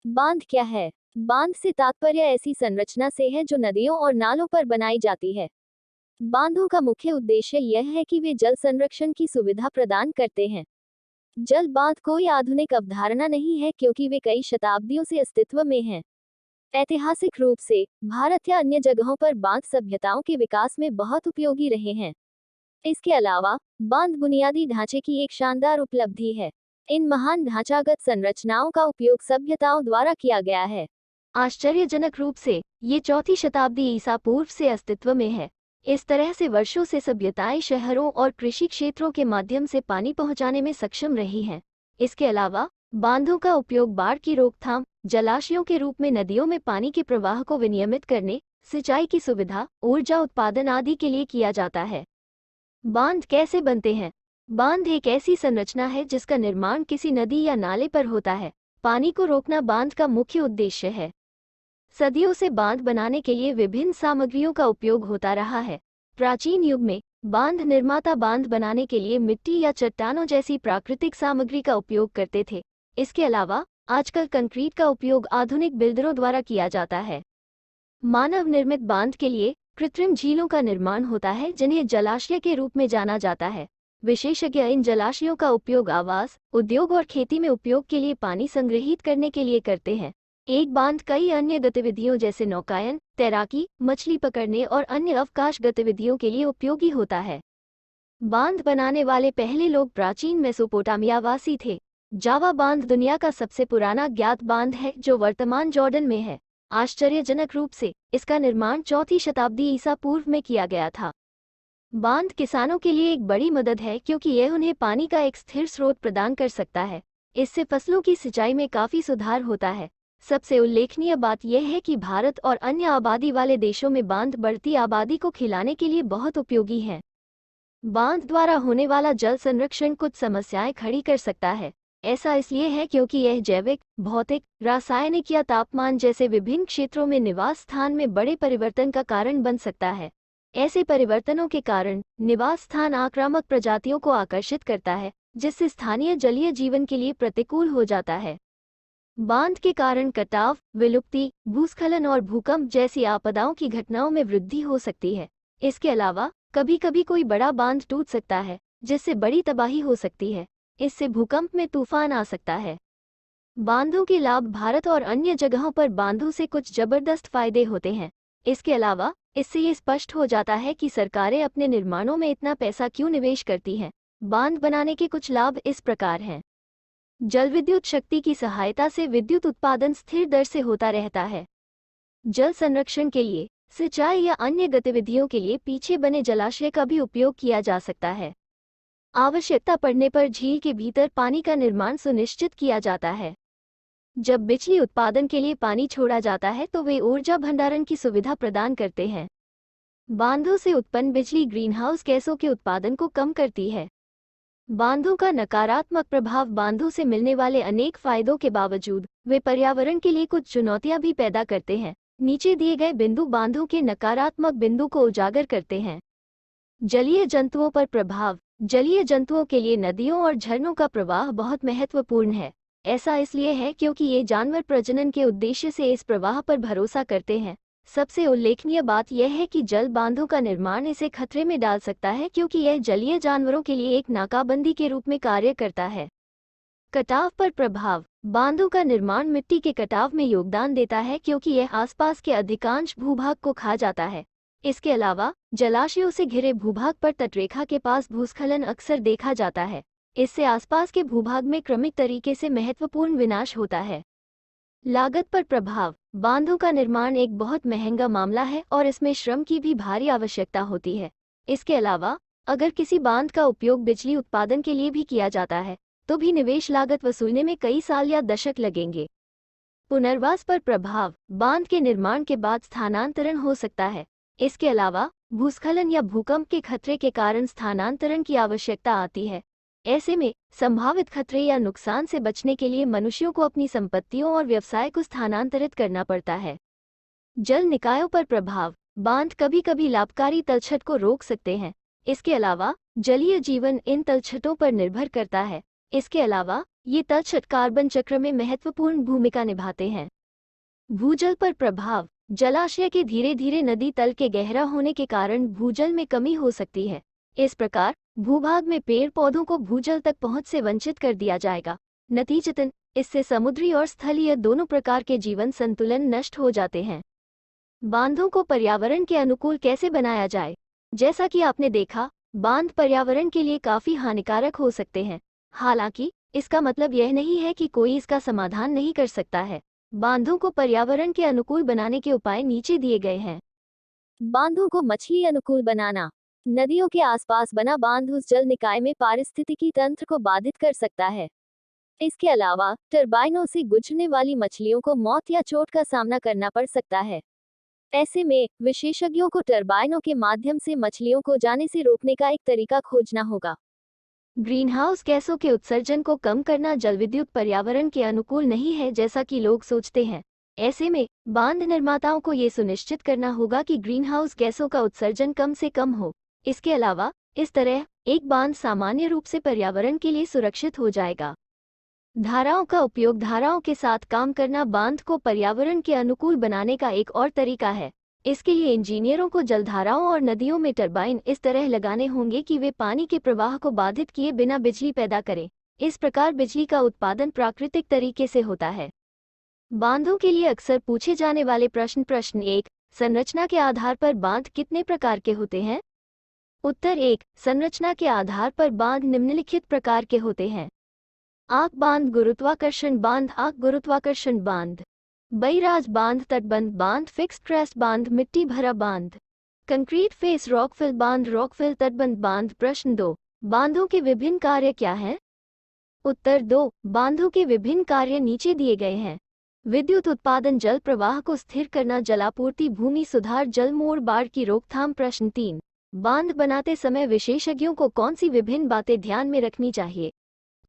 बांध क्या है? बांध से तात्पर्य ऐसी संरचना से है जो नदियों और नालों पर बनाई जाती है। बांधों का मुख्य उद्देश्य यह है कि वे जल संरक्षण की सुविधा प्रदान करते हैं। जल बांध कोई आधुनिक अवधारणा नहीं है क्योंकि वे कई शताब्दियों से अस्तित्व में हैं। ऐतिहासिक रूप से भारत या अन्य जगहों पर बांध सभ्यताओं के विकास में बहुत उपयोगी रहे हैं। इसके अलावा बांध बुनियादी ढांचे की एक शानदार उपलब्धि है। इन महान ढांचागत संरचनाओं का उपयोग सभ्यताओं द्वारा किया गया है। आश्चर्यजनक रूप से ये चौथी शताब्दी ईसा पूर्व से अस्तित्व में है। इस तरह से वर्षों से सभ्यताएं शहरों और कृषि क्षेत्रों के माध्यम से पानी पहुंचाने में सक्षम रही हैं। इसके अलावा बांधों का उपयोग बाढ़ की रोकथाम, जलाशयों के रूप में नदियों में पानी के प्रवाह को विनियमित करने, सिंचाई की सुविधा, ऊर्जा उत्पादन आदि के लिए किया जाता है। बांध कैसे बनते हैं? बांध एक ऐसी संरचना है जिसका निर्माण किसी नदी या नाले पर होता है। पानी को रोकना बांध का मुख्य उद्देश्य है। सदियों से बांध बनाने के लिए विभिन्न सामग्रियों का उपयोग होता रहा है। प्राचीन युग में बांध निर्माता बांध बनाने के लिए मिट्टी या चट्टानों जैसी प्राकृतिक सामग्री का उपयोग करते थे। इसके अलावा आजकल कंक्रीट का उपयोग आधुनिक बिल्डरों द्वारा किया जाता है। मानव निर्मित बांध के लिए कृत्रिम झीलों का निर्माण होता है जिन्हें जलाशय के रूप में जाना जाता है। विशेषज्ञ इन जलाशयों का उपयोग आवास, उद्योग और खेती में उपयोग के लिए पानी संग्रहित करने के लिए करते हैं। एक बांध कई अन्य गतिविधियों जैसे नौकायन, तैराकी, मछली पकड़ने और अन्य अवकाश गतिविधियों के लिए उपयोगी होता है। बांध बनाने वाले पहले लोग प्राचीन मेसोपोटामिया वासी थे। जावा बांध दुनिया का सबसे पुराना ज्ञात बांध है जो वर्तमान जॉर्डन में है। आश्चर्यजनक रूप से इसका निर्माण चौथी शताब्दी ईसा पूर्व में किया गया था। बांध किसानों के लिए एक बड़ी मदद है क्योंकि यह उन्हें पानी का एक स्थिर स्रोत प्रदान कर सकता है। इससे फसलों की सिंचाई में काफी सुधार होता है। सबसे उल्लेखनीय बात यह है कि भारत और अन्य आबादी वाले देशों में बांध बढ़ती आबादी को खिलाने के लिए बहुत उपयोगी हैं। बांध द्वारा होने वाला जल संरक्षण कुछ समस्याएं खड़ी कर सकता है। ऐसा इसलिए है क्योंकि यह जैविक, भौतिक, रासायनिक या तापमान जैसे विभिन्न क्षेत्रों में निवास स्थान में बड़े परिवर्तन का कारण बन सकता है। ऐसे परिवर्तनों के कारण निवास स्थान आक्रामक प्रजातियों को आकर्षित करता है, जिससे स्थानीय जलीय जीवन के लिए प्रतिकूल हो जाता है। बांध के कारण कटाव, विलुप्ति, भूस्खलन और भूकंप जैसी आपदाओं की घटनाओं में वृद्धि हो सकती है। इसके अलावा कभी कभी कोई बड़ा बांध टूट सकता है, जिससे बड़ी तबाही हो सकती है। इससे भूकंप में तूफान आ सकता है। बांधों के लाभ भारत और अन्य जगहों पर बांधों से कुछ जबरदस्त फायदे होते हैं। इसके अलावा इससे ये स्पष्ट हो जाता है कि सरकारें अपने निर्माणों में इतना पैसा क्यों निवेश करती हैं। बांध बनाने के कुछ लाभ इस प्रकार हैं। जल विद्युत शक्ति की सहायता से विद्युत उत्पादन स्थिर दर से होता रहता है। जल संरक्षण के लिए, सिंचाई या अन्य गतिविधियों के लिए पीछे बने जलाशय का भी उपयोग किया जा सकता है। आवश्यकता पड़ने पर झील के भीतर पानी का निर्माण सुनिश्चित किया जाता है। जब बिजली उत्पादन के लिए पानी छोड़ा जाता है तो वे ऊर्जा भंडारण की सुविधा प्रदान करते हैं। बांधों से उत्पन्न बिजली ग्रीनहाउस गैसों के उत्पादन को कम करती है। बांधों का नकारात्मक प्रभाव। बांधों से मिलने वाले अनेक फायदों के बावजूद वे पर्यावरण के लिए कुछ चुनौतियां भी पैदा करते हैं। नीचे दिए गए बिंदु बांधों के नकारात्मक बिंदु को उजागर करते हैं। जलीय जंतुओं पर प्रभाव। जलीय जंतुओं के लिए नदियों और झरनों का प्रवाह बहुत महत्वपूर्ण है। ऐसा इसलिए है क्योंकि ये जानवर प्रजनन के उद्देश्य से इस प्रवाह पर भरोसा करते हैं। सबसे उल्लेखनीय बात यह है कि जल बांधों का निर्माण इसे खतरे में डाल सकता है क्योंकि यह जलीय जानवरों के लिए एक नाकाबंदी के रूप में कार्य करता है। कटाव पर प्रभाव। बांधों का निर्माण मिट्टी के कटाव में योगदान देता है क्योंकि यह आसपास के अधिकांश भूभाग को खा जाता है। इसके अलावा जलाशयों से घिरे भूभाग पर तटरेखा के पास भूस्खलन अक्सर देखा जाता है। इससे आसपास के भूभाग में क्रमिक तरीके से महत्वपूर्ण विनाश होता है। लागत पर प्रभाव। बांधों का निर्माण एक बहुत महंगा मामला है और इसमें श्रम की भी भारी आवश्यकता होती है। इसके अलावा अगर किसी बांध का उपयोग बिजली उत्पादन के लिए भी किया जाता है तो भी निवेश लागत वसूलने में कई साल या दशक लगेंगे। पुनर्वास पर प्रभाव। बांध के निर्माण के बाद स्थानांतरण हो सकता है। इसके अलावा भूस्खलन या भूकंप के खतरे के कारण स्थानांतरण की आवश्यकता आती है। ऐसे में संभावित खतरे या नुकसान से बचने के लिए मनुष्यों को अपनी संपत्तियों और व्यवसाय को स्थानांतरित करना पड़ता है। जल निकायों पर प्रभाव। बांध कभी कभी लाभकारी तलछट को रोक सकते हैं। इसके अलावा जलीय जीवन इन तलछटों पर निर्भर करता है। इसके अलावा ये तलछट कार्बन चक्र में महत्वपूर्ण भूमिका निभाते हैं। भूजल पर प्रभाव। जलाशय के धीरे धीरे नदी तल के गहरा होने के कारण भूजल में कमी हो सकती है। इस प्रकार भूभाग में पेड़ पौधों को भूजल तक पहुंच से वंचित कर दिया जाएगा। नतीजतन इससे समुद्री और स्थलीय दोनों प्रकार के जीवन संतुलन नष्ट हो जाते हैं। बांधों को पर्यावरण के अनुकूल कैसे बनाया जाए? जैसा कि आपने देखा, बांध पर्यावरण के लिए काफी हानिकारक हो सकते हैं। हालांकि इसका मतलब यह नहीं है कि कोई इसका समाधान नहीं कर सकता है। बांधों को पर्यावरण के अनुकूल बनाने के उपाय नीचे दिए गए हैं। बांधों को मछली अनुकूल बनाना। नदियों के आसपास बना बांध उस जल निकाय में पारिस्थितिकी तंत्र को बाधित कर सकता है। इसके अलावा टरबाइनों से गुजरने वाली मछलियों को मौत या चोट का सामना करना पड़ सकता है। ऐसे में विशेषज्ञों को टरबाइनों के माध्यम से मछलियों को जाने से रोकने का एक तरीका खोजना होगा। ग्रीनहाउस गैसों के उत्सर्जन को कम करना जलविद्युत पर्यावरण के अनुकूल नहीं है जैसा कि लोग सोचते हैं। ऐसे में बांध निर्माताओं को ये सुनिश्चित करना होगा कि ग्रीनहाउस गैसों का उत्सर्जन कम से कम हो। इसके अलावा इस तरह एक बांध सामान्य रूप से पर्यावरण के लिए सुरक्षित हो जाएगा। धाराओं का उपयोग। धाराओं के साथ काम करना बांध को पर्यावरण के अनुकूल बनाने का एक और तरीका है। इसके लिए इंजीनियरों को जलधाराओं और नदियों में टरबाइन इस तरह लगाने होंगे कि वे पानी के प्रवाह को बाधित किए बिना बिजली पैदा करें। इस प्रकार बिजली का उत्पादन प्राकृतिक तरीके से होता है। बांधों के लिए अक्सर पूछे जाने वाले प्रश्न। प्रश्न 1, संरचना के आधार पर बांध कितने प्रकार के होते हैं? उत्तर 1, संरचना के आधार पर बांध निम्नलिखित प्रकार के होते हैं। आंख बांध, गुरुत्वाकर्षण बांध, आंख गुरुत्वाकर्षण बांध, बैराज बांध, तटबंध बांध, फिक्स्ड क्रेस्ट बांध, मिट्टी भरा बांध, कंक्रीट फेस रॉकफिल बांध, रॉकफिल तटबंध बांध। प्रश्न 2, बांधों के विभिन्न कार्य क्या हैं? उत्तर 2, बांधों के विभिन्न कार्य नीचे दिए गए हैं। विद्युत उत्पादन, जल प्रवाह को स्थिर करना, जलापूर्ति, भूमि सुधार, जल मोड़, बाढ़ की रोकथाम। प्रश्न 3, बांध बनाते समय विशेषज्ञों को कौन सी विभिन्न बातें ध्यान में रखनी चाहिए?